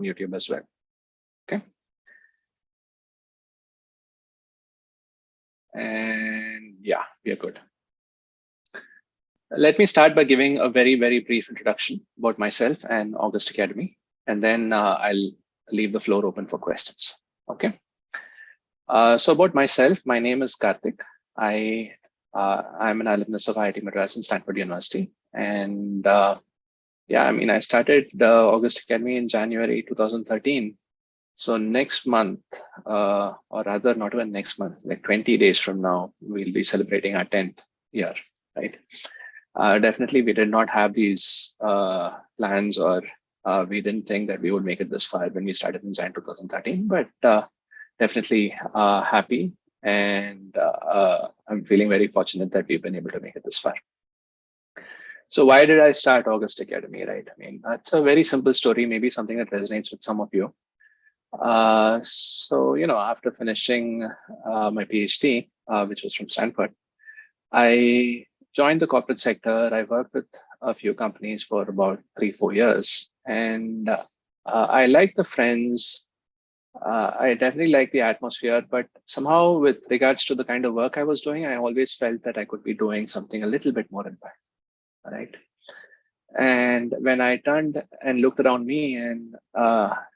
YouTube as well. Okay. And yeah, we are good. Let me start by giving a very, very brief introduction about myself and August Academy, and then I'll leave the floor open for questions. Okay. So about myself, my name is Karthik. I'm an alumnus of IIT Madras and Stanford University, and yeah, I mean, I started the August Academy in January 2013. So next month, or rather not even next month, like 20 days from now, we'll be celebrating our 10th year, right? Definitely, we did not have these plans, or we didn't think that we would make it this far when we started in Jan 2013, but definitely happy. And I'm feeling very fortunate that we've been able to make it this far. So why did I start August Academy, right? I mean, that's a very simple story, maybe something that resonates with some of you. So, after finishing my PhD, which was from Stanford, I joined the corporate sector. I worked with a few companies for about 3-4 years, and I like the friends. I definitely like the atmosphere, but somehow with regards to the kind of work I was doing, I always felt that I could be doing something a little bit more impact, right? And when I turned and looked around me and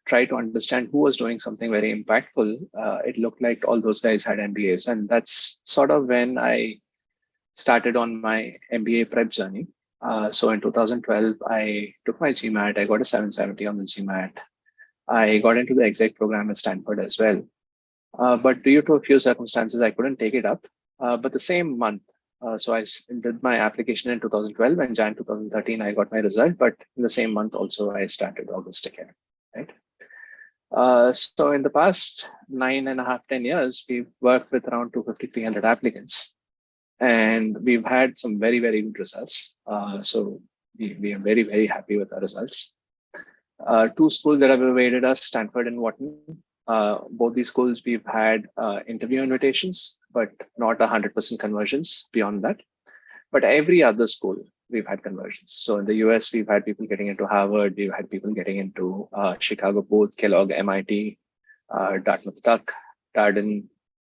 tried to understand who was doing something very impactful, it looked like all those guys had MBAs. And that's sort of when I started on my MBA prep journey. So in 2012, I took my GMAT. I got a 770 on the GMAT. I got into the exec program at Stanford as well. But due to a few circumstances, I couldn't take it up. But the same month, so I did my application in 2012, and Jan 2013, I got my result. But in the same month also, I started August Academy, right? So in the past 9.5, 10 years, we've worked with around 250, 300 applicants. And we've had some very, very good results. So we are very, very happy with our results. 2 schools that have evaded us, Stanford and Wharton. Both these schools, we've had interview invitations, but not 100% conversions beyond that. But every other school, we've had conversions. So in the US, we've had people getting into Harvard. We've had people getting into Chicago Booth, Kellogg, MIT, Dartmouth Tuck, Darden,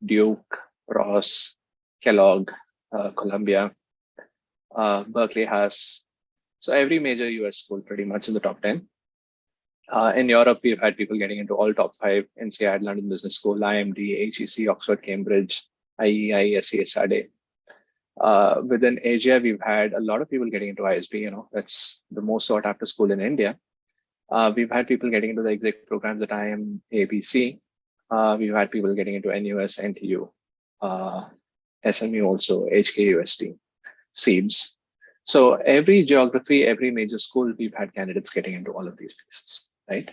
Duke, Ross, Kellogg, Columbia, Berkeley has. So every major US school pretty much in the top 10. In Europe, we've had people getting into all top 5: INSEAD, London Business School, IMD, HEC, Oxford, Cambridge, IEI, ISA. Within Asia, we've had a lot of people getting into ISB. That's the most sought after school in India. We've had people getting into the exec programs at IIM A, B, C. We've had people getting into NUS, NTU, SMU also, HKUST, SEEBS. So every geography, every major school, we've had candidates getting into all of these places, right?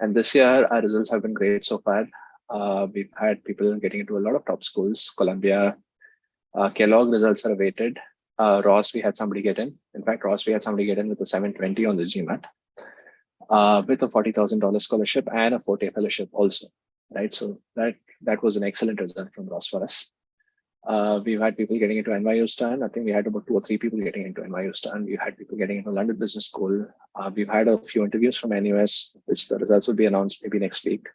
And this year, our results have been great so far. We've had people getting into a lot of top schools. Columbia, Kellogg results are awaited. Ross, we had somebody get in. In fact, Ross, we had somebody get in with a 720 on the GMAT, with a $40,000 scholarship and a 4-day fellowship also, right? So that was an excellent result from Ross for us. We've had people getting into NYU Stern. I think we had about 2 or 3 people getting into NYU Stern. We had people getting into London Business School. We've had a few interviews from NUS, which the results will be announced maybe next week.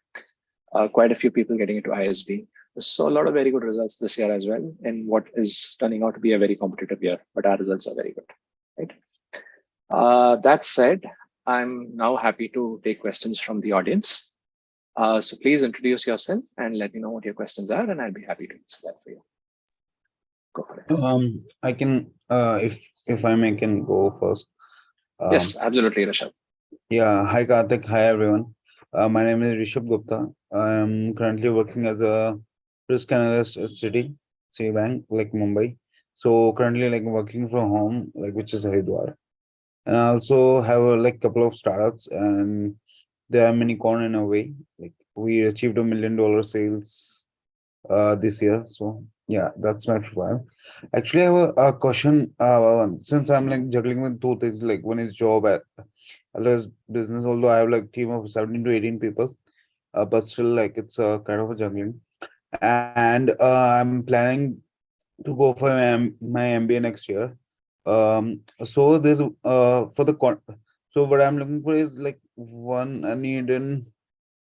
Quite a few people getting into ISB. So a lot of very good results this year as well, in what is turning out to be a very competitive year, but our results are very good, right? That said, I'm now happy to take questions from the audience. So please introduce yourself and let me know what your questions are, and I'll be happy to answer that for you. Go for it. I can, if I may, can go first. Yes, absolutely, Rishabh. Yeah, hi Karthik, hi everyone. My name is Rishabh Gupta. I'm currently working as a risk analyst at Citibank, like Mumbai. So currently, like working from home, like which is Haridwar, and I also have a couple of startups, and they are minicorn in a way. Like we achieved $1 million sales this year. So yeah, that's my profile. Actually, I have a question. Since I'm like juggling with 2 things, like one is job as well as business. Although I have like team of 17 to 18 people, but still like it's a kind of a juggling. And I'm planning to go for my MBA next year. So there's so what I'm looking for is like I need an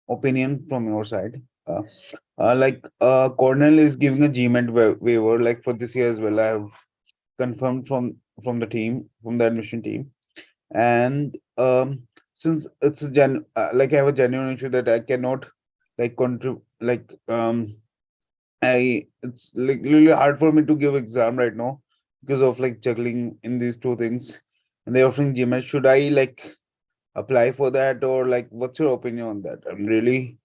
opinion from your side. Cornell is giving a GMAT waiver like for this year as well. I have confirmed from the team, from the admission team, and since it's like I have a genuine issue that I cannot like contribute it's like really hard for me to give exam right now because of like juggling in these two things, and they're offering GMAT. Should I like apply for that, or like what's your opinion on that? I'm really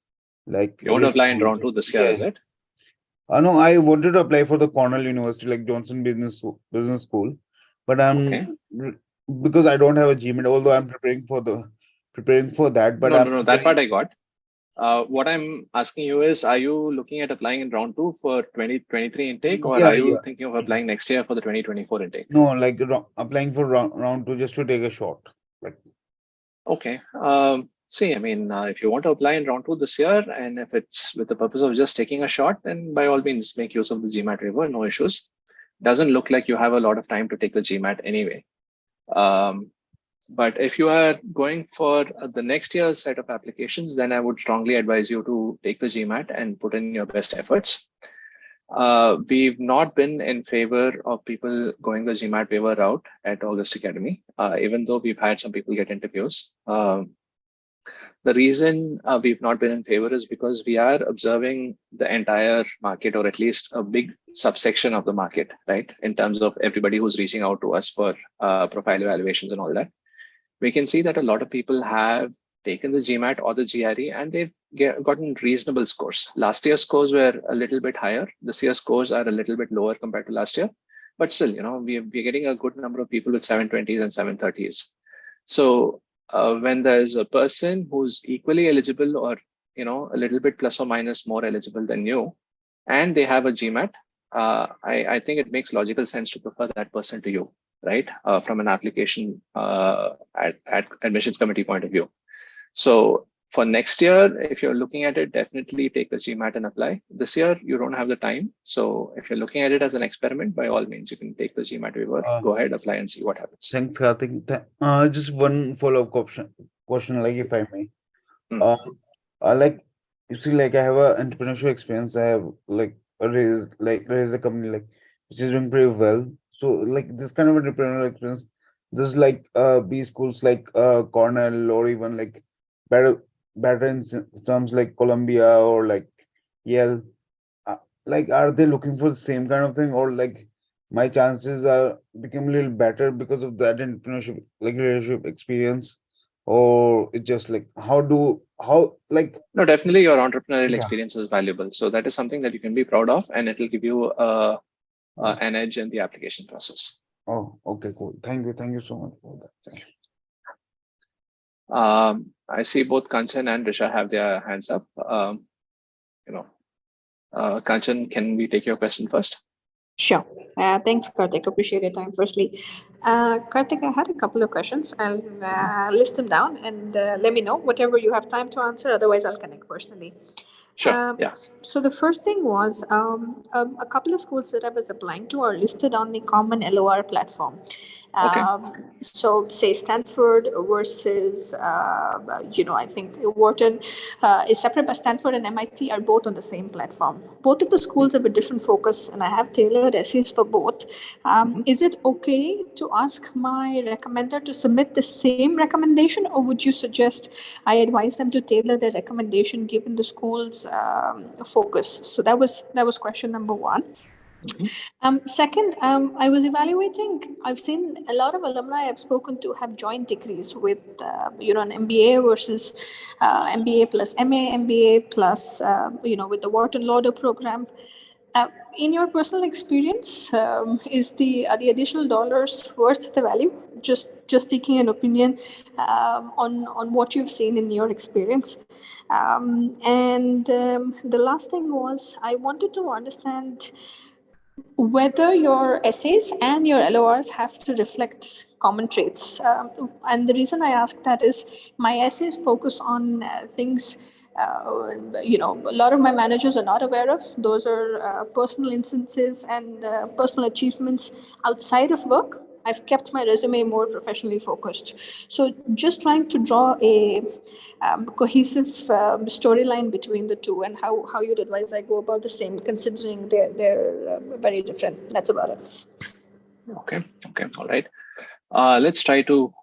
You want to apply in round two this year, is yeah. it? No, I wanted to apply for the Cornell University, like Johnson Business School, but Okay. because I don't have a GMAT, although I'm preparing for that, but No. That part I got. What I'm asking you is, are you looking at applying in round two for 2023 intake, or yeah, are you yeah. thinking of applying next year for the 2024 intake? No, like applying for round two just to take a shot. Like, Okay. See, I mean, if you want to apply in round two this year, and if it's with the purpose of just taking a shot, then by all means make use of the GMAT waiver, no issues. Doesn't look like you have a lot of time to take the GMAT anyway. But if you are going for the next year's set of applications, then I would strongly advise you to take the GMAT and put in your best efforts. We've not been in favor of people going the GMAT waiver route at August Academy, even though we've had some people get interviews. The reason we've not been in favor is because we are observing the entire market, or at least a big subsection of the market, right? In terms of everybody who's reaching out to us for profile evaluations and all that. We can see that a lot of people have taken the GMAT or the GRE, and they've gotten reasonable scores. Last year's scores were a little bit higher. This year's scores are a little bit lower compared to last year. But still, we're getting a good number of people with 720s and 730s. So when there's a person who's equally eligible, or a little bit plus or minus more eligible than you, and they have a GMAT, I think it makes logical sense to prefer that person to you, right? From an application at admissions committee point of view. So for next year, if you're looking at it, definitely take the GMAT and apply. This year, you don't have the time. So if you're looking at it as an experiment, by all means, you can take the GMAT waiver, go ahead, apply, and see what happens. thanks, Karthik. Just one follow-up question, like if I may. Like you see, like I have a entrepreneurship experience. I have like raised a company like which is doing pretty well. So like this kind of entrepreneurial experience, this like B schools like Cornell, or even like better in terms like Columbia or like Yale. Like are they looking for the same kind of thing, or like my chances are become a little better because of that entrepreneurship like leadership experience, or it just like how like No, definitely your entrepreneurial yeah. experience is valuable. So that is something that you can be proud of, and it will give you an edge in the application process. Oh, okay, cool. Thank you so much for that. Thank you. I see both Kanchan and Risha have their hands up. Kanchan, can we take your question first? Sure. Thanks, Karthik. Appreciate your time. Firstly, Karthik, I had a couple of questions. I'll list them down and let me know whatever you have time to answer. Otherwise, I'll connect personally. Sure. Yeah. So the first thing was a couple of schools that I was applying to are listed on the common LOR platform. Okay. So say Stanford versus, I think Wharton is separate, but Stanford and MIT are both on the same platform. Both of the schools have a different focus, and I have tailored essays for both. Is it okay to ask my recommender to submit the same recommendation, or would you suggest I advise them to tailor their recommendation given the school's focus? So that was question number one. Second, I was evaluating. I've seen a lot of alumni I've spoken to have joint degrees with, an MBA versus MBA plus MA, MBA plus, with the Wharton Lauder program. In your personal experience, are the additional dollars worth the value? Just seeking an opinion on what you've seen in your experience. The last thing was I wanted to understand whether your essays and your LORs have to reflect common traits. And the reason I ask that is my essays focus on things a lot of my managers are not aware of. Those are personal instances and personal achievements outside of work. I've kept my resume more professionally focused. So just trying to draw a cohesive storyline between the two, and how you'd advise I go about the same, considering they're very different. That's about it. Okay, all right. Let's try to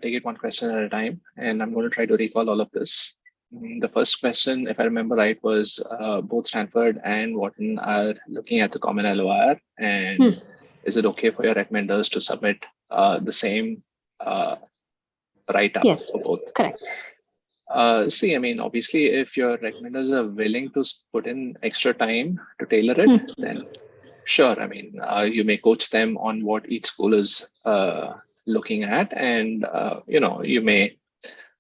take it one question at a time, and I'm going to try to recall all of this. The first question, if I remember right, was both Stanford and Wharton are looking at the common LOR, and is it okay for your recommenders to submit the same write-up Yes, for both? correct. See, I mean, obviously, if your recommenders are willing to put in extra time to tailor it, then sure. I mean, you may coach them on what each school is looking at, and you may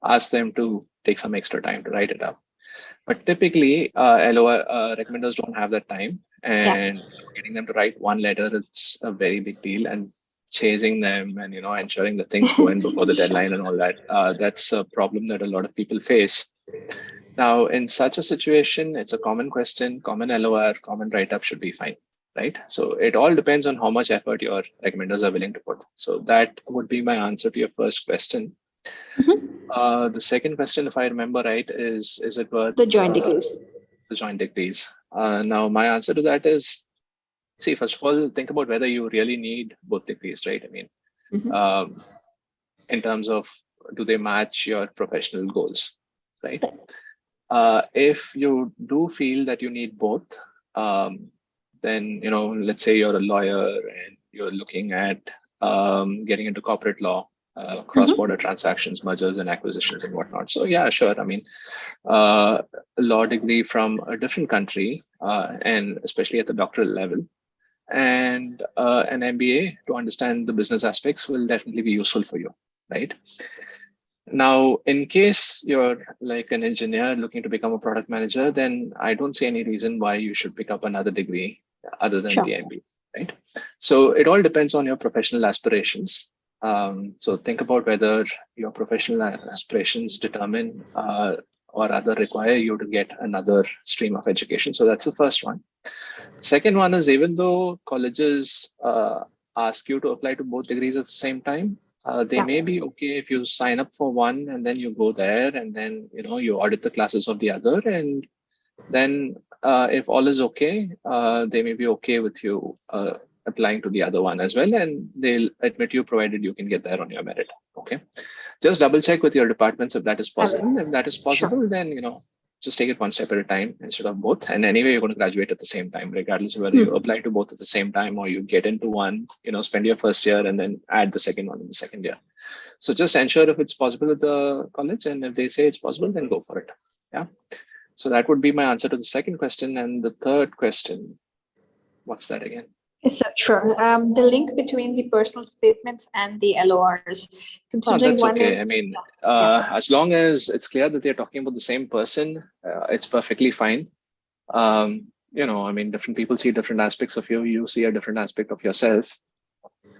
ask them to take some extra time to write it up. But typically, LOR recommenders don't have that time, and getting them to write one letter is a very big deal. And chasing them and ensuring that things go in before the deadline and all that, that's a problem that a lot of people face. Now, in such a situation, it's a common question, common LOR, common write-up should be fine, right? So it all depends on how much effort your recommenders are willing to put. So that would be my answer to your first question. The second question, if I remember right, is it worth the joint degrees? The joint degrees. Now, my answer to that is, see, first of all, think about whether you really need both degrees, right? I mean, in terms of, do they match your professional goals, right? If you do feel that you need both, then, let's say you're a lawyer and you're looking at getting into corporate law, cross-border transactions, mergers and acquisitions and whatnot. So yeah, sure. I mean, a law degree from a different country, and especially at the doctoral level, and an MBA to understand the business aspects will definitely be useful for you, right? Now, in case you're like an engineer looking to become a product manager, then I don't see any reason why you should pick up another degree other than the MBA, right? So it all depends on your professional aspirations. So think about whether your professional aspirations determine or rather require you to get another stream of education. So that's the first one. Second one is, even though colleges ask you to apply to both degrees at the same time, they may be okay if you sign up for one and then you go there and then you audit the classes of the other, and then if all is okay, they may be okay with you applying to the other one as well, and they'll admit you provided you can get there on your merit. Okay, just double check with your departments if that is possible. If that is possible, then just take it one step at a time instead of both. And anyway, you're going to graduate at the same time, regardless of whether you apply to both at the same time or you get into one, spend your first year and then add the second one in the second year. So just ensure if it's possible at the college, and if they say it's possible, then go for it. Yeah. So that would be my answer to the second question. And the third question, what's that again? Yes, sure. The link between the personal statements and the LORs. Considering that's one okay. is, I mean, as long as it's clear that they're talking about the same person, it's perfectly fine. I mean, different people see different aspects of you. You see a different aspect of yourself.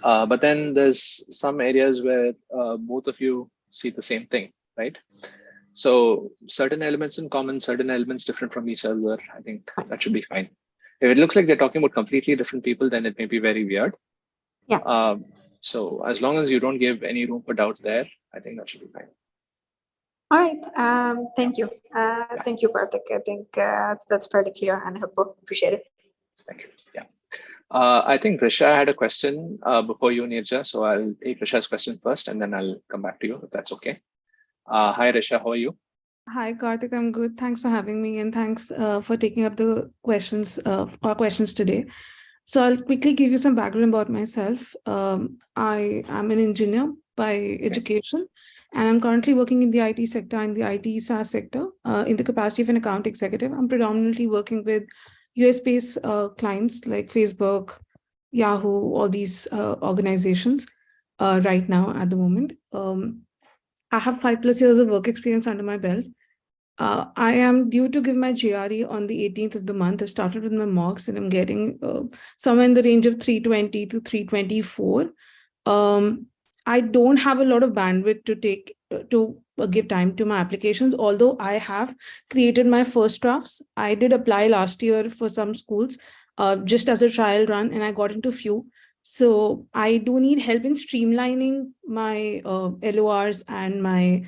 But then there's some areas where both of you see the same thing, right? So certain elements in common, certain elements different from each other. I think that should be fine. If it looks like they're talking about completely different people, then it may be very weird. Yeah. So as long as you don't give any room for doubt there, I think that should be fine. All right. Thank you. Thank you, Karthik. I think that's fairly clear and helpful. Appreciate it. Thank you. Yeah. I think Risha had a question before you, Nirja. So I'll take Risha's question first, and then I'll come back to you if that's okay. Hi, Risha. How are you? Hi, Karthik. I'm good. Thanks for having me, and thanks for taking up the questions, our questions today. So I'll quickly give you some background about myself. I am an engineer by education, and I'm currently working in the IT sector and the IT SaaS sector in the capacity of an account executive. I'm predominantly working with US-based clients like Facebook, Yahoo, all these organizations right now at the moment. I have 5+ years of work experience under my belt. I am due to give my GRE on the 18th of the month. I started with my mocks and I'm getting somewhere in the range of 320 to 324. I don't have a lot of bandwidth to give time to my applications, although I have created my first drafts. I did apply last year for some schools just as a trial run, and I got into few. So I do need help in streamlining my LORs and my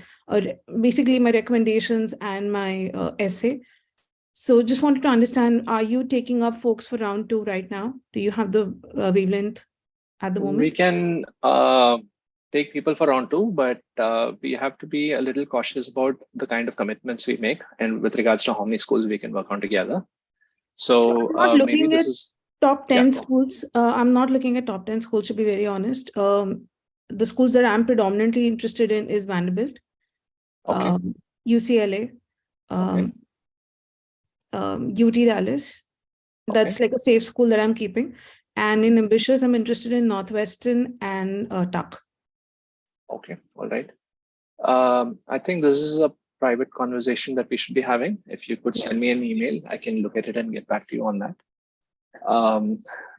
basically my recommendations and my essay. So just wanted to understand, are you taking up folks for round 2 right now? Do you have the wavelength at the moment? We can take people for round 2, but we have to be a little cautious about the kind of commitments we make and with regards to how many schools we can work on together. So, I'm not maybe looking this at is top 10 yeah. schools. I'm not looking at top 10 schools, to be very honest. The schools that I'm predominantly interested in is Vanderbilt, Okay. UCLA, Okay. UT Dallas. That's Okay. like a safe school that I'm keeping. And in ambitious, I'm interested in Northwestern and Tuck. Okay. All right. I think this is a private conversation that we should be having. If you could send me an email, I can look at it and get back to you on that.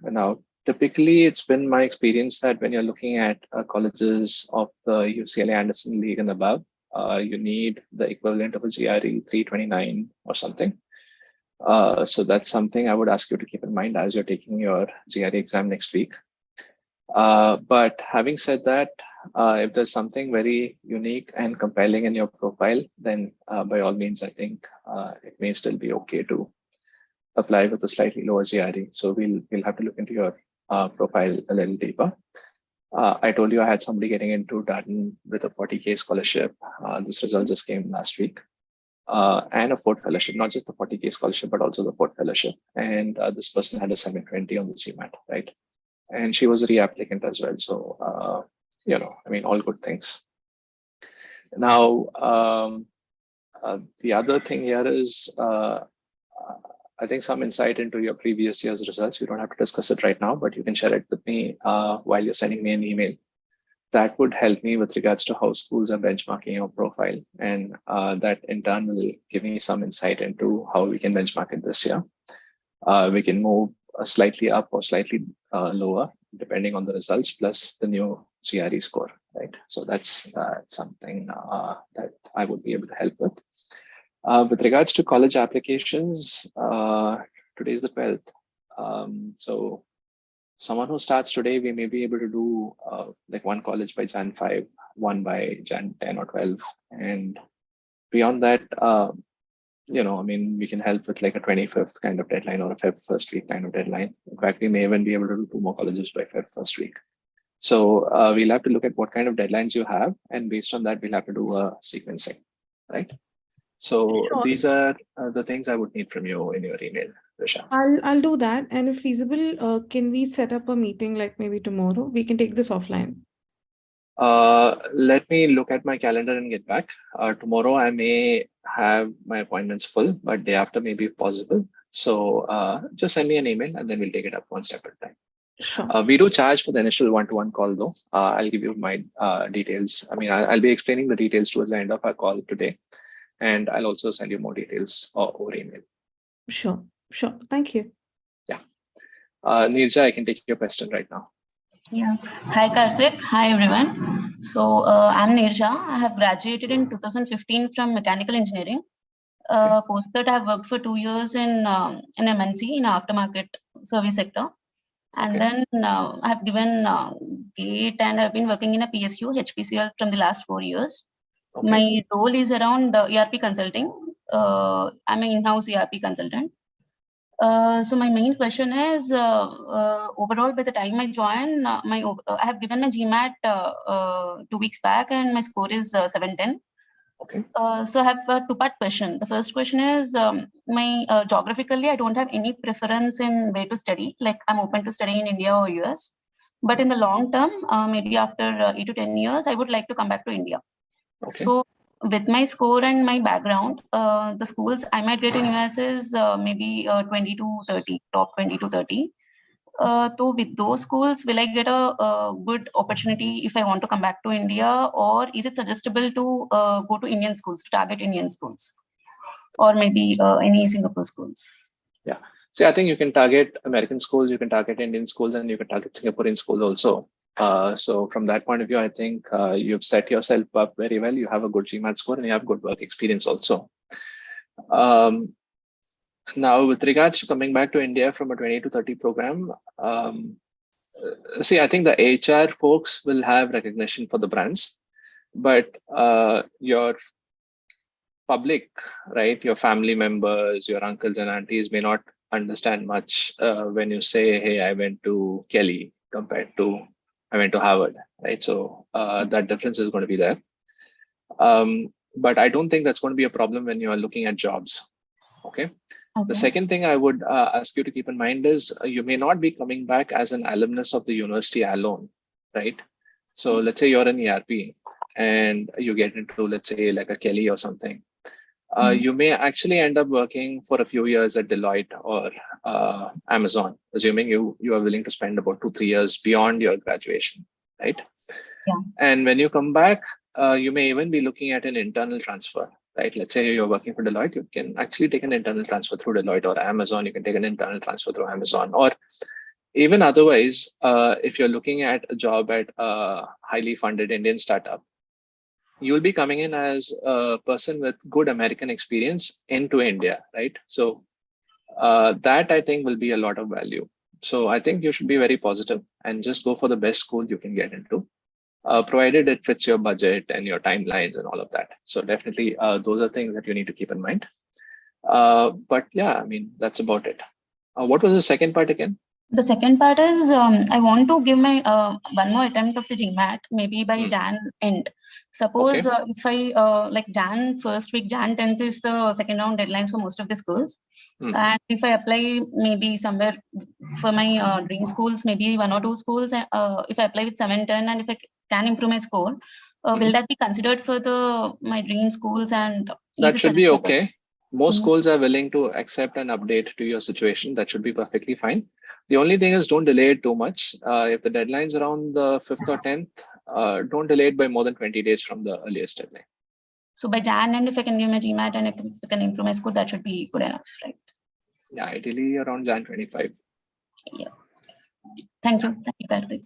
Now, typically, it's been my experience that when you're looking at colleges of the UCLA Anderson League and above, you need the equivalent of a GRE 329 or something. So that's something I would ask you to keep in mind as you're taking your GRE exam next week. But having said that, if there's something very unique and compelling in your profile, then by all means, I think it may still be okay to apply with a slightly lower GRE. So we'll have to look into your profile a little deeper. I told you I had somebody getting into Darden with a 40K scholarship. This result just came last week. And a Ford Fellowship, not just the 40K scholarship, but also the Ford Fellowship. And this person had a 720 on the GMAT, right? And she was a reapplicant as well. So, I mean, all good things. Now, the other thing here is, I think some insight into your previous year's results. You don't have to discuss it right now, but you can share it with me while you're sending me an email. That would help me with regards to how schools are benchmarking your profile. And that in turn will give me some insight into how we can benchmark it this year. We can move slightly up or slightly lower, depending on the results, plus the new GRE score, right? So that's something that I would be able to help with. With regards to college applications, today is the 12th. So someone who starts today, we may be able to do like one college by Jan 5, one by Jan 10 or 12. And beyond that, I mean, we can help with like a 25th kind of deadline or a Feb first week kind of deadline. In fact, we may even be able to do 2 more colleges by Feb first week. So we'll have to look at what kind of deadlines you have. And based on that, we'll have to do a sequencing, right? So Sure. these are the things I would need from you in your email, Risha. I'll do that. And if feasible, can we set up a meeting like maybe tomorrow? We can take this offline. Let me look at my calendar and get back. Tomorrow I may have my appointments full, but day after may be possible. So just send me an email and then we'll take it up one step at a time. Sure. We do charge for the initial one-to-one call though. I'll give you my details. I mean, I'll be explaining the details towards the end of our call today. And I'll also send you more details over email. Sure. Thank you. Yeah. Nirja, I can take your question right now. Yeah. Hi, Karthik. Hi, everyone. So I'm Nirja. I have graduated in 2015 from mechanical engineering. Post that, I have worked for 2 years in MNC in aftermarket service sector. And then I have given GATE and I've been working in a PSU, HPCL from the last 4 years. Okay. My role is around ERP consulting. I'm an in-house ERP consultant. So my main question is, overall, by the time I join, I have given my GMAT 2 weeks back and my score is 710. Okay. So I have a 2-part question. The first question is, geographically, I don't have any preference in where to study. Like I'm open to study in India or US. But in the long term, maybe after 8 to 10 years, I would like to come back to India. Okay. So with my score and my background, the schools I might get in US is maybe 20 to 30, top 20 to 30. So with those schools, will I get a good opportunity if I want to come back to India, or is it suggestible to go to Indian schools, to target Indian schools, or maybe any Singapore schools? Yeah. See, I think you can target American schools, you can target Indian schools, and you can target Singaporean schools also. So from that point of view, I think you've set yourself up very well. You have a good GMAT score and you have good work experience also. Now, with regards to coming back to India from a 20 to 30 program, See, I think the HR folks will have recognition for the brands, but your public, right, your family members, your uncles and aunties may not understand much when you say, hey, I went to Kelly compared to I went to Harvard, right? So that difference is going to be there. But I don't think that's going to be a problem when you are looking at jobs. Okay. The second thing I would ask you to keep in mind is you may not be coming back as an alumnus of the university alone, right? So let's say you're an ERP and you get into, let's say, like a Kelly or something. You may actually end up working for a few years at Deloitte or Amazon, assuming you are willing to spend about 2-3 years beyond your graduation, right? Yeah. And when you come back, you may even be looking at an internal transfer, right? Let's say you're working for Deloitte, you can actually take an internal transfer through Deloitte, or Amazon, you can take an internal transfer through Amazon, or even otherwise, if you're looking at a job at a highly funded Indian startup, you'll be coming in as a person with good American experience into India, right? So that I think will be a lot of value. So I think you should be very positive and just go for the best school you can get into, provided it fits your budget and your timelines and all of that. So definitely those are things that you need to keep in mind. But yeah, I mean, that's about it. What was the second part again? The second part is I want to give my one more attempt of the GMAT, maybe by Jan end. Suppose if I like Jan first week, Jan 10th is the second round deadlines for most of the schools. And if I apply maybe somewhere for my dream schools, maybe 1 or 2 schools, if I apply with 7-10 and if I can improve my score, will that be considered for my dream schools? And that should be okay. Most schools are willing to accept an update to your situation. That should be perfectly fine. The only thing is don't delay it too much. If the deadline's around the 5th or 10th, don't delay it by more than 20 days from the earliest deadline. So by Jan, and if I can give my GMAT and I can improve my score, that should be good enough, right? Yeah, ideally around Jan 25. Yeah. Thank you. Thank you, Karthik.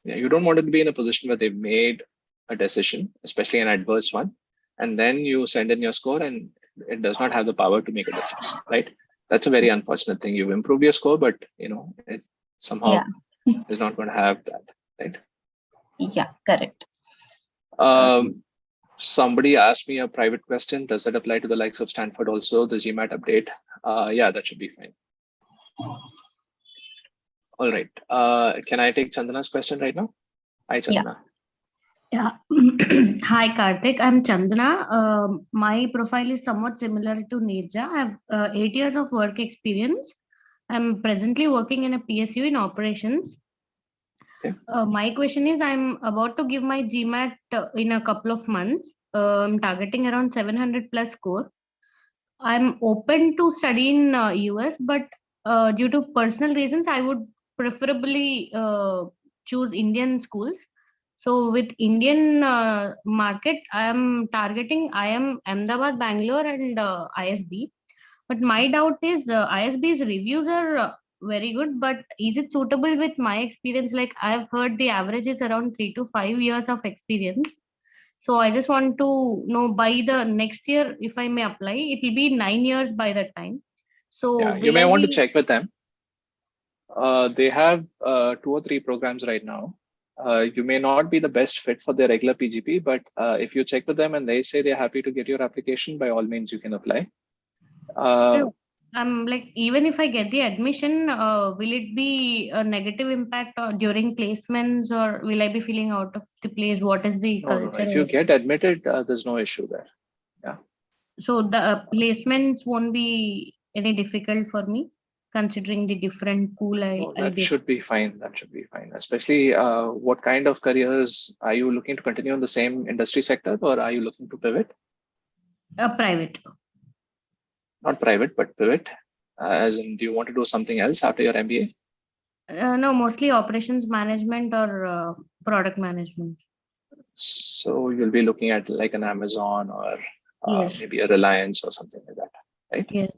Yeah, you don't want to be in a position where they've made a decision, especially an adverse one, and then you send in your score and it does not have the power to make a difference, right? That's a very unfortunate thing. You've improved your score, but it somehow is not going to have that, right? Yeah, correct. Somebody asked me a private question. Does that apply to the likes of Stanford also, the GMAT update? Yeah, that should be fine. All right. Can I take Chandana's question right now? Hi, Chandana. Yeah. Hi, Karthik. I'm Chandana. My profile is somewhat similar to Nirja. I have 8 years of work experience. I'm presently working in a PSU in operations. Okay. My question is, I'm about to give my GMAT in a couple of months. I'm targeting around 700 plus score. I'm open to study in US, but due to personal reasons, I would preferably choose Indian schools. So with Indian market, I am targeting IIM Ahmedabad, Bangalore, and ISB. But my doubt is ISB's reviews are very good, but is it suitable with my experience? Like I've heard the average is around 3 to 5 years of experience. So I just want to know by the next year, if I may apply, it will be 9 years by that time. So yeah, you may want to check with them. They have 2 or 3 programs right now. You may not be the best fit for their regular PGP, but if you check with them and they say they're happy to get your application, by all means, you can apply. Like, even if I get the admission, will it be a negative impact or during placements, or will I be feeling out of the place? What is the culture? No. If you get admitted, there's no issue there. Yeah. So the placements won't be any difficult for me, considering the different pool that should be fine. That should be fine. Especially what kind of careers are you looking to continue in the same industry sector, or are you looking to pivot? Private. Not private, but pivot. As in, do you want to do something else after your MBA? No, mostly operations management or product management. So you'll be looking at like an Amazon or Yes. maybe a Reliance or something like that, right? Yes.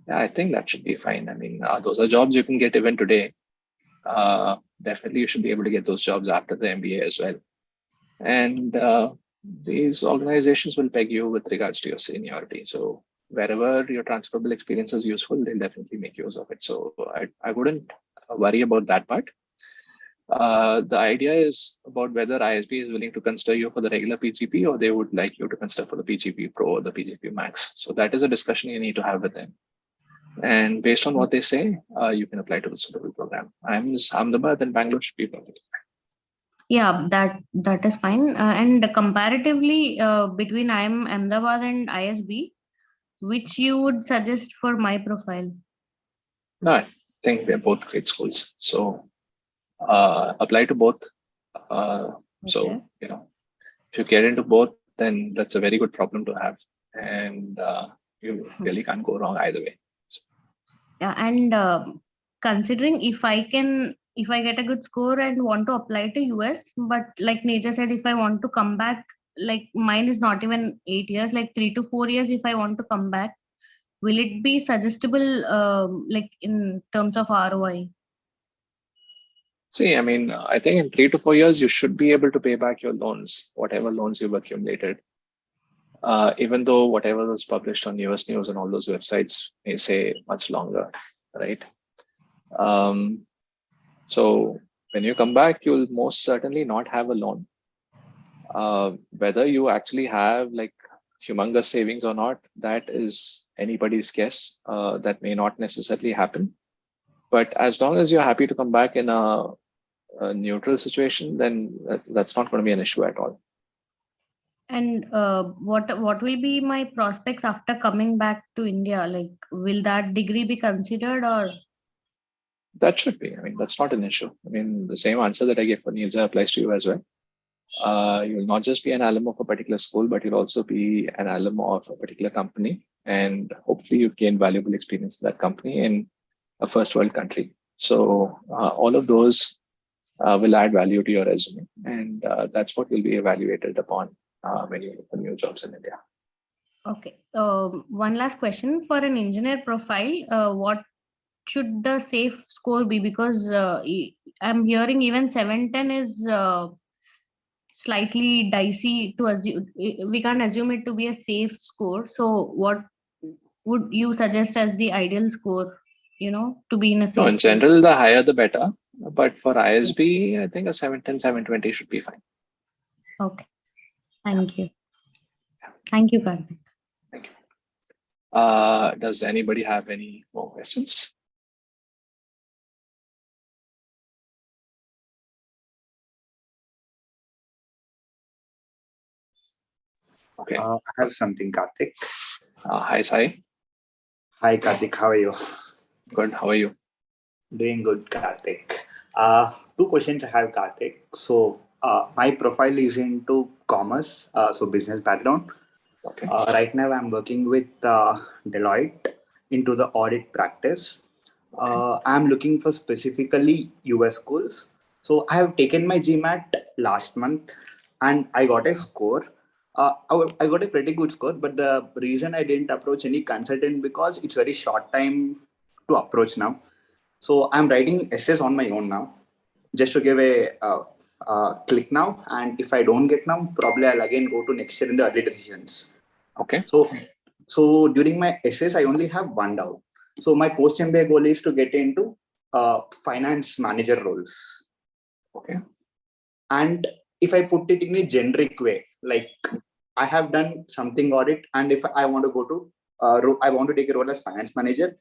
Yeah, I think that should be fine. I mean, those are jobs you can get even today. Definitely, you should be able to get those jobs after the MBA as well. And these organizations will peg you with regards to your seniority. So wherever your transferable experience is useful, they'll definitely make use of it. So I wouldn't worry about that part. The idea is about whether ISB is willing to consider you for the regular PGP, or they would like you to consider for the PGP Pro or the PGP Max. So that is a discussion you need to have with them. And based on what they say, you can apply to the suitable program. Ahmedabad and Bangalore should be perfect. Yeah, that is fine. And comparatively, between IIM Ahmedabad and ISB, which you would suggest for my profile? No, I think they're both great schools. So apply to both. So, if you get into both, then that's a very good problem to have. And you really can't go wrong either way. So. Yeah, and considering if I get a good score and want to apply to US, but like Neja said, if I want to come back, like mine is not even 8 years, like 3 to 4 years, if I want to come back, will it be suggestible, like in terms of ROI? See, I mean, I think in 3 to 4 years, you should be able to pay back your loans, whatever loans you've accumulated. Even though whatever was published on US News and all those websites may say much longer, right? So when you come back, you'll most certainly not have a loan. Whether you actually have like humongous savings or not, that is anybody's guess. That may not necessarily happen. But as long as you're happy to come back in a neutral situation, then that's not going to be an issue at all. And what will be my prospects after coming back to India? Like, will that degree be considered, or? That should be. I mean, that's not an issue. I mean, the same answer that I gave for Nirja applies to you as well. You'll not just be an alum of a particular school, but you'll also be an alum of a particular company. And hopefully you gain valuable experience in that company in a first world country. So all of those will add value to your resume. And that's what will be evaluated upon when you look for new jobs in India. Okay. One last question. For an engineer profile, what should the safe score be? Because I'm hearing even 710 is slightly dicey to assume. We can't assume it to be a safe score. So what would you suggest as the ideal score, to be in a safe? No, in general, the higher the better. But for ISB, I think a 710, 720 should be fine. Okay. Thank you. Thank you, Karthik. Thank you. Does anybody have any more questions? Okay. I have something, Karthik. Hi, Sai. Hi, Karthik. How are you? Good. How are you? Doing good, Karthik. Two questions I have, Karthik. So my profile is into commerce, so business background. Okay. Right now, I'm working with Deloitte into the audit practice. Okay. I'm looking for specifically US schools. So I have taken my GMAT last month and I got a score. I got a pretty good score, but the reason I didn't approach any consultant because it's very short time to approach now. So I'm writing essays on my own now, just to give a click now. And if I don't get now, probably I'll again go to next year in the early decisions. Okay. So during my essays, I only have one doubt. So my post MBA goal is to get into finance manager roles. Okay. And if I put it in a generic way, like I have done something audit, and if I want to go to, I want to take a role as finance manager,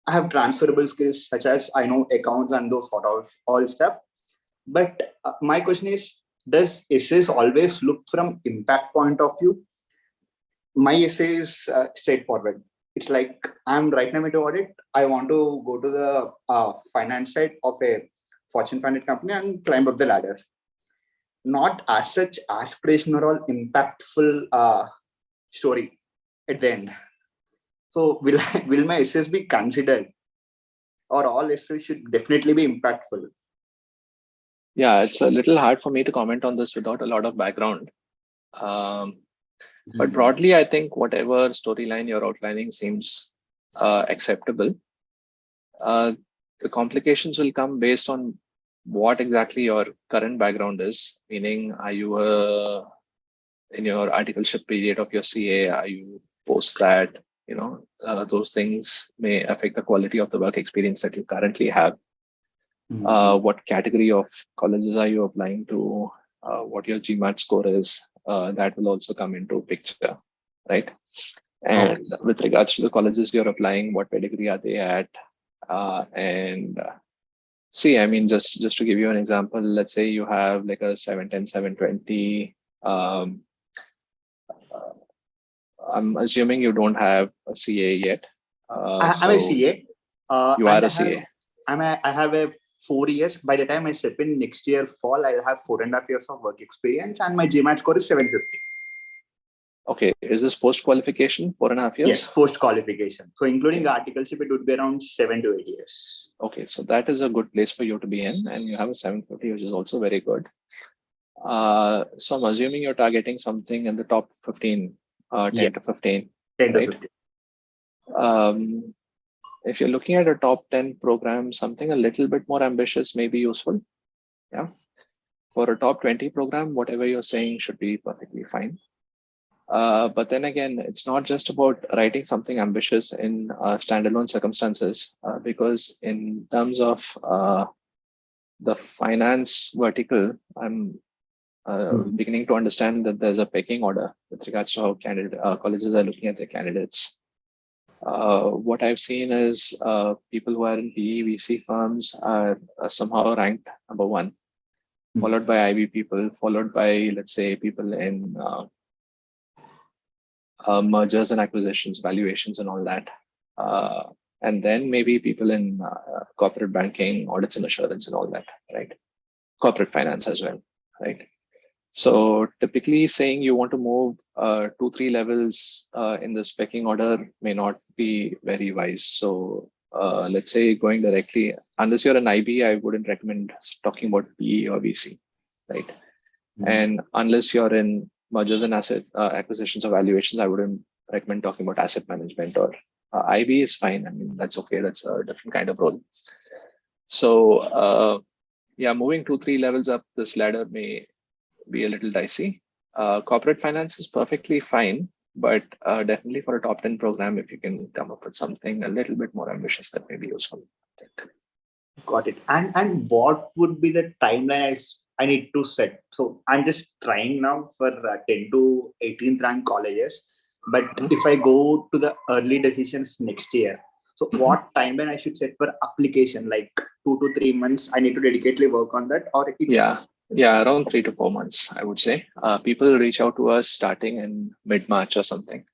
I have transferable skills such as I know accounts and those sort of all stuff. But my question is, does essays always look from impact point of view? My essay is straightforward. It's like I'm right now into audit. I want to go to the finance side of a Fortune 500 company and climb up the ladder. Not as such aspirational or impactful story at the end. So will my essays be considered, or all essays should definitely be impactful? Yeah, it's a little hard for me to comment on this without a lot of background. But broadly, I think whatever storyline you're outlining seems acceptable. The complications will come based on what exactly your current background is, meaning are you in your articleship period of your CA, are you post that, those things may affect the quality of the work experience that you currently have. what category of colleges are you applying to, what your GMAT score is, that will also come into picture, right? And with regards to the colleges you're applying, what pedigree are they at? See, I mean, just to give you an example, let's say you have like a 710, 720. I'm assuming you don't have a CA yet. I'm a CA. You are a CA. I have a 4 years. By the time I step in next year fall, I'll have 4.5 years of work experience, and my GMAT score is 750. Okay, is this post qualification 4.5 years? Yes, post qualification. So including the articleship, it would be around 7 to 8 years. Okay, so that is a good place for you to be in, and you have a 750, which is also very good. So I'm assuming you're targeting something in the top 15, 10 to 15. 10 to right? 15. If you're looking at a top 10 program, something a little bit more ambitious may be useful. Yeah. For a top 20 program, whatever you're saying should be perfectly fine. But then again, it's not just about writing something ambitious in standalone circumstances, because in terms of the finance vertical, I'm beginning to understand that there's a pecking order with regards to how colleges are looking at their candidates. What I've seen is people who are in PE VC firms are somehow ranked number 1, followed by IB people, followed by, let's say, people in mergers and acquisitions, valuations, and all that. And then maybe people in corporate banking, audits and assurance, and all that, right? Corporate finance as well, right? So typically saying you want to move 2-3 levels in the pecking order may not be very wise. So let's say going directly, unless you're an IB, I wouldn't recommend talking about PE or VC, right? And unless you're in mergers and asset acquisitions or valuations, I wouldn't recommend talking about asset management, or IB is fine. I mean, that's okay. That's a different kind of role. So yeah, moving 2-3 levels up this ladder may be a little dicey. Corporate finance is perfectly fine, but definitely for a top 10 program, if you can come up with something a little bit more ambitious, that may be useful, I think. Got it. And what would be the timeline I need to set? So I'm just trying now for 10 to 18th rank colleges, but if I go to the early decisions next year, so what timeline I should set for application? Like 2 to 3 months, I need to dedicatedly work on that, or Yeah, around 3 to 4 months, I would say. People reach out to us starting in mid-March or something.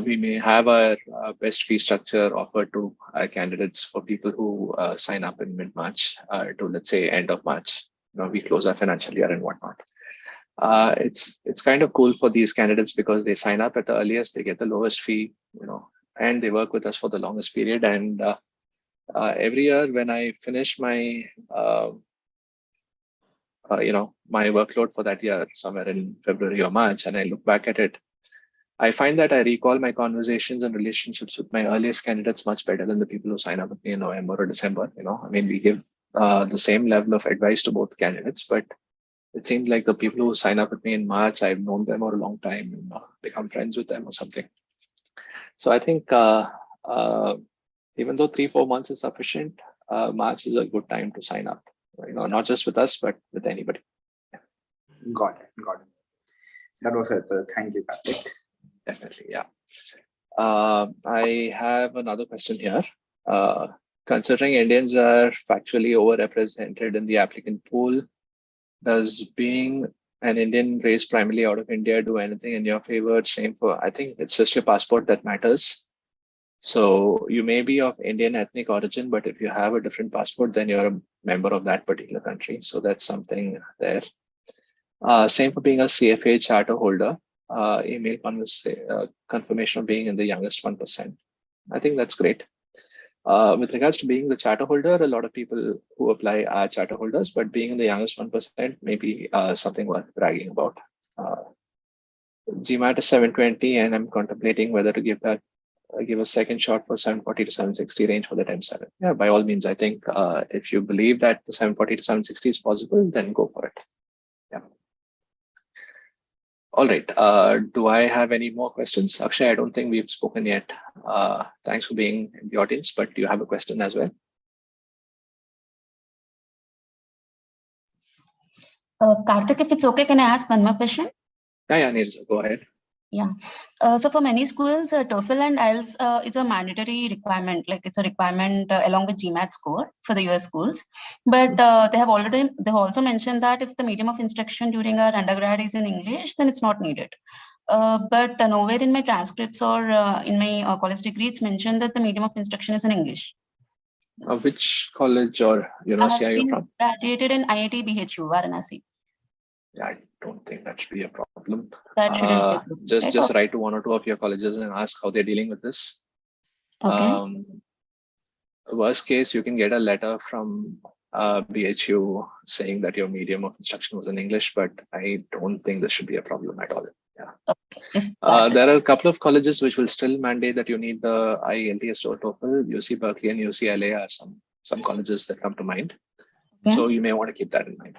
We may have our best fee structure offered to our candidates for people who sign up in mid-March to, let's say, end of March. We close our financial year and whatnot. It's kind of cool for these candidates because they sign up at the earliest, they get the lowest fee, and they work with us for the longest period. And every year when I finish my my workload for that year somewhere in February or March, and I look back at it, I find that I recall my conversations and relationships with my earliest candidates much better than the people who sign up with me in November or December. I mean, we give the same level of advice to both candidates, but it seems like the people who sign up with me in March, I've known them for a long time and become friends with them or something. So I think even though 3-4 months is sufficient, March is a good time to sign up. Not just with us, but with anybody. Yeah. Got it. That was helpful. Thank you, Karthik. Definitely, yeah. I have another question here. Considering Indians are factually overrepresented in the applicant pool, does being an Indian raised primarily out of India do anything in your favor? Same for, I think it's just your passport that matters. So you may be of Indian ethnic origin, but if you have a different passport, then you're a member of that particular country. So that's something there. Same for being a CFA charter holder. Email confirmation of being in the youngest 1%. I think that's great. With regards to being the charter holder, a lot of people who apply are charter holders, but being in the youngest 1% may be something worth bragging about. GMAT is 720, and I'm contemplating whether to give a second shot for 740 to 760 range for the M7. Yeah, by all means, I think if you believe that the 740 to 760 is possible, then go for it. Yeah. All right. Do I have any more questions? Akshay, I don't think we've spoken yet. Thanks for being in the audience, but do you have a question as well? Karthik, if it's okay, can I ask one more question? Yeah, Neerja, go ahead. Yeah. So for many schools, TOEFL and IELTS is a mandatory requirement. Like it's a requirement along with GMAT score for the US schools. But they've also mentioned that if the medium of instruction during our undergrad is in English, then it's not needed. But nowhere in my transcripts or in my college degree, it's mentioned that the medium of instruction is in English. Which college or university are you from? Graduated in IIT BHU, Varanasi. Yeah, I don't think that should be a problem. That shouldn't be a problem. Just write to one or two of your colleges and ask how they're dealing with this. Okay. Worst case, you can get a letter from BHU saying that your medium of instruction was in English, but I don't think this should be a problem at all. Yeah. Okay. There are a couple of colleges which will still mandate that you need the IELTS or TOEFL. UC Berkeley and UCLA are some colleges that come to mind. Okay. So you may want to keep that in mind.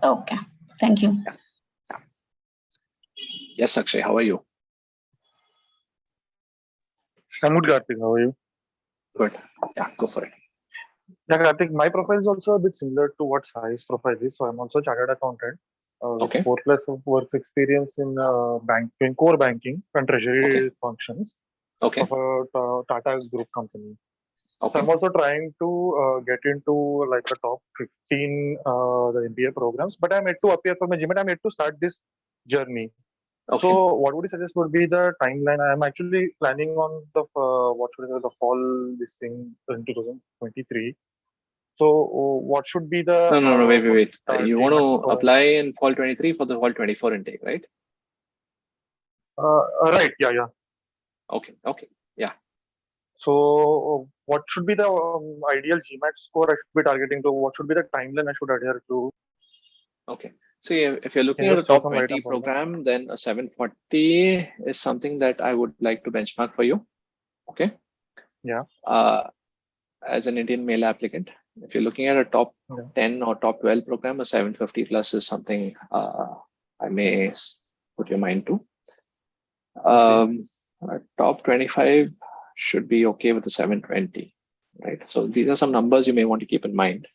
Okay. Thank you. Yeah. Yes, Akshay, how are you? I'm good, Karthik. How are you? Good. Yeah, go for it. Yeah, Karthik, my profile is also a bit similar to what Sai's profile is. So I'm also a chartered accountant with 4+ of work experience in banking, core banking and treasury functions of a Tata Group company. So I'm also trying to get into like a top 15 the MBA programs, but I'm yet to appear for my GMAT. I'm yet to start this journey. So what would you suggest would be the timeline? I'm actually planning on the the fall this thing in 2023. So what should be the No, wait. You want to apply in fall 23 for the fall 24 intake, right? Right. Yeah. Okay. Yeah. So what should be the ideal GMAT score I should be targeting to? What should be the timeline I should adhere to? Okay. So if you're looking at a top 20 program, then a 740 is something that I would like to benchmark for you. Okay. Yeah. As an Indian male applicant, if you're looking at a top 10 or top 12 program, a 750 plus is something I may put your mind to. Top 25 should be okay with the 720, right? So these are some numbers you may want to keep in mind.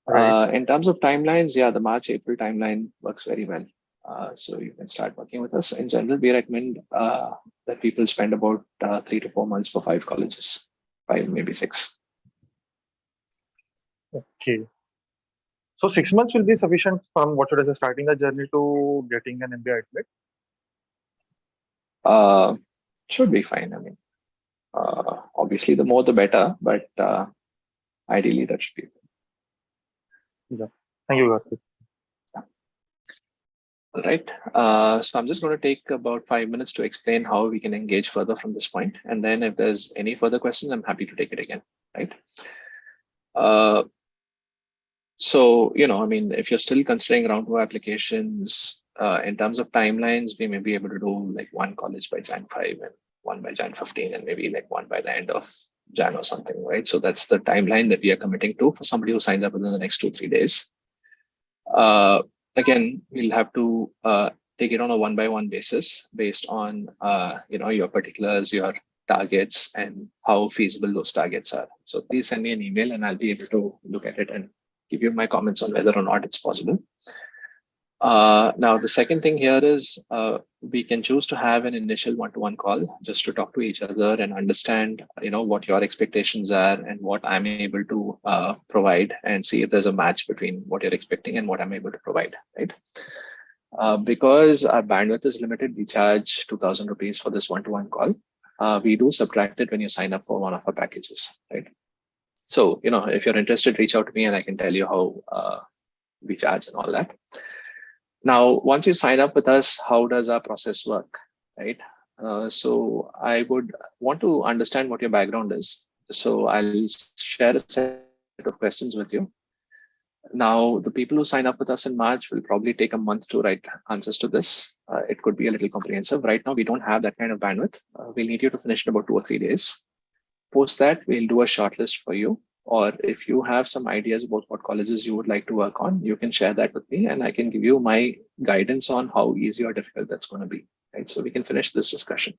Right. In terms of timelines, yeah, the March-April timeline works very well. So you can start working with us. In general, we recommend that people spend about 3 to 4 months for 5 colleges, 5, maybe 6. Okay. So 6 months will be sufficient from what should I say, starting the journey to getting an MBA admit? Should be fine. I mean, obviously the more the better, but ideally that should be. Yeah. Thank you, Karthik. All right. So I'm just going to take about 5 minutes to explain how we can engage further from this point. And then if there's any further questions, I'm happy to take it again. Right. So, I mean, if you're still considering round 2 applications, in terms of timelines, we may be able to do like 1 college by Jan 5 and 1 by Jan 15 and maybe like 1 by the end of Jan or something, right? So that's the timeline that we are committing to for somebody who signs up within the next 2-3 days. Again, we'll have to take it on a 1-by-1 basis based on, your particulars, your targets and how feasible those targets are. So please send me an email and I'll be able to look at it and give you my comments on whether or not it's possible. Now, the second thing here is we can choose to have an initial 1-to-1 call just to talk to each other and understand, what your expectations are and what I'm able to provide and see if there's a match between what you're expecting and what I'm able to provide, right? Because our bandwidth is limited, we charge 2,000 rupees for this 1-to-1 call. We do subtract it when you sign up for one of our packages, right? So, if you're interested, reach out to me and I can tell you how we charge and all that. Now, once you sign up with us, how does our process work, right? So I would want to understand what your background is. So I'll share a set of questions with you. Now, the people who sign up with us in March will probably take a month to write answers to this. It could be a little comprehensive. Right now, we don't have that kind of bandwidth. We'll need you to finish in about 2 or 3 days. Post that, we'll do a shortlist for you. Or if you have some ideas about what colleges you would like to work on, you can share that with me and I can give you my guidance on how easy or difficult that's going to be. Right? So we can finish this discussion,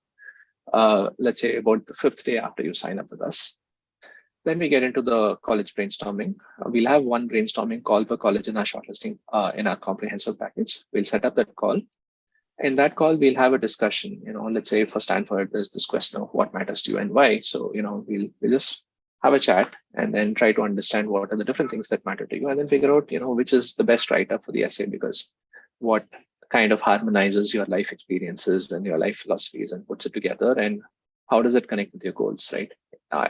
let's say about the 5th day after you sign up with us. Then we get into the college brainstorming. We'll have one brainstorming call per college in our shortlisting, in our comprehensive package. We'll set up that call. In that call, we'll have a discussion. Let's say for Stanford, there's this question of what matters to you and why. So, we'll just have a chat and then try to understand what are the different things that matter to you, and then figure out, which is the best write-up for the essay, because what kind of harmonizes your life experiences and your life philosophies and puts it together, and how does it connect with your goals, right?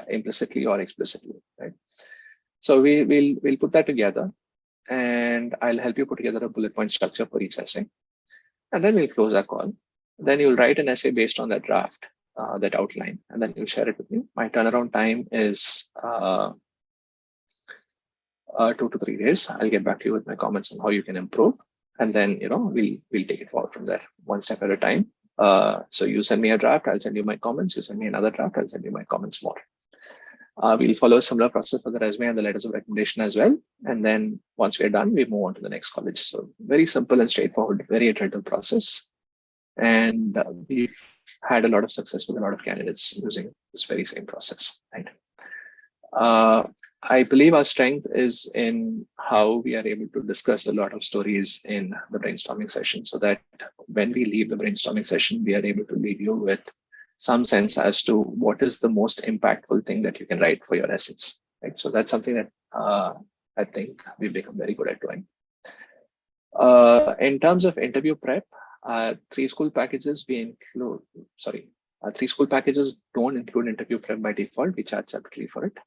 Implicitly or explicitly, right? So we'll put that together, and I'll help you put together a bullet point structure for each essay. And then we'll close our call. Then you'll write an essay based on that draft, that outline, and then you'll share it with me. My turnaround time is 2 to 3 days. I'll get back to you with my comments on how you can improve. And then, we'll take it forward from there, one step at a time. So you send me a draft, I'll send you my comments. You send me another draft, I'll send you my comments more. We'll follow a similar process for the resume and the letters of recommendation as well. And then once we're done, we move on to the next college. So very simple and straightforward, very iterative process. And we've had a lot of success with a lot of candidates using this very same process, right? I believe our strength is in how we are able to discuss a lot of stories in the brainstorming session, so that when we leave the brainstorming session, we are able to leave you with some sense as to what is the most impactful thing that you can write for your essays, right? So that's something that I think we've become very good at doing. In terms of interview prep, 3 school packages don't include interview prep by default. We charge separately for it.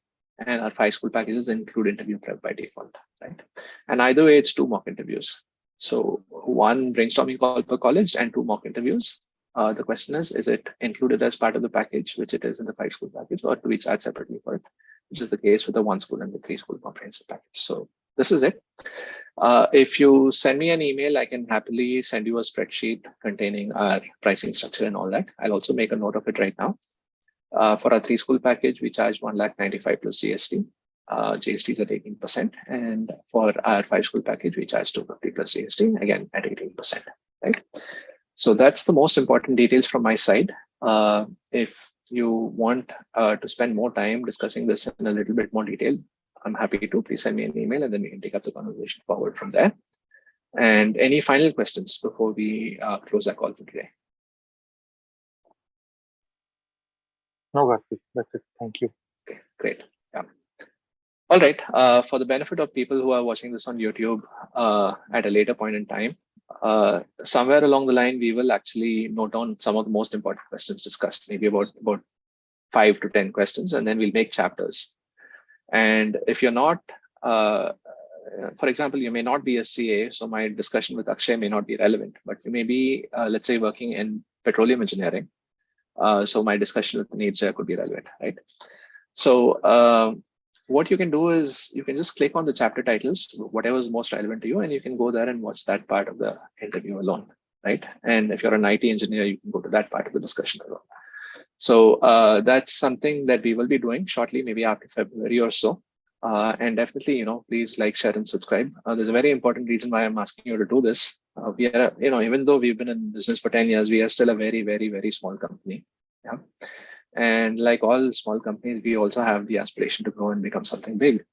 And our 5 school packages include interview prep by default, right? And either way, it's 2 mock interviews. So 1 brainstorming call per college and 2 mock interviews. The question is it included as part of the package, which it is in the 5 school package, or do we charge separately for it, which is the case with the 1 school and the 3 school comprehensive package. So this is it. If you send me an email, I can happily send you a spreadsheet containing our pricing structure and all that. I'll also make a note of it right now. For our 3 school package, we charge 1,95,000 plus GST. GST is at 18%. And for our 5 school package, we charge 250 plus GST, again at 18%, right? So that's the most important details from my side. If you want to spend more time discussing this in a little bit more detail, I'm happy to. Please send me an email and then we can take up the conversation forward from there. And any final questions before we close our call for today? No, that's it. Thank you. Okay, great. Yeah. All right. For the benefit of people who are watching this on YouTube at a later point in time, somewhere along the line, we will actually note down some of the most important questions discussed, maybe about 5 to 10 questions, and then we'll make chapters. And if you're not, for example, you may not be a CA, so my discussion with Akshay may not be relevant, but you may be, let's say, working in petroleum engineering. So my discussion with Neerja could be relevant, right? So what you can do is you can just click on the chapter titles, whatever is most relevant to you, and you can go there and watch that part of the interview alone, right? And if you're an IT engineer, you can go to that part of the discussion alone. So that's something that we will be doing shortly, maybe after February or so. And definitely, please like, share, and subscribe. There's a very important reason why I'm asking you to do this. We are, even though we've been in business for 10 years, we are still a very, very, very small company. Yeah. And like all small companies, we also have the aspiration to grow and become something big.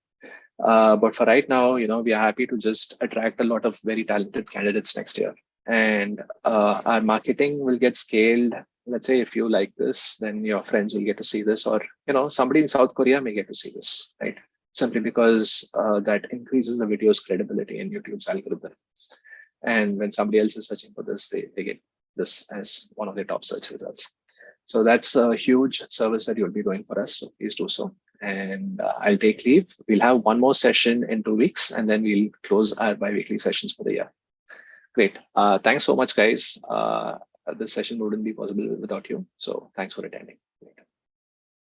But for right now, we are happy to just attract a lot of very talented candidates next year. And our marketing will get scaled. Let's say if you like this, then your friends will get to see this, or somebody in South Korea may get to see this, right? Simply because that increases the video's credibility in YouTube's algorithm. And when somebody else is searching for this, they get this as one of their top search results. So that's a huge service that you'll be doing for us. So please do so. And I'll take leave. We'll have one more session in 2 weeks, and then we'll close our bi-weekly sessions for the year. Great. Thanks so much, guys. This session wouldn't be possible without you. So thanks for attending.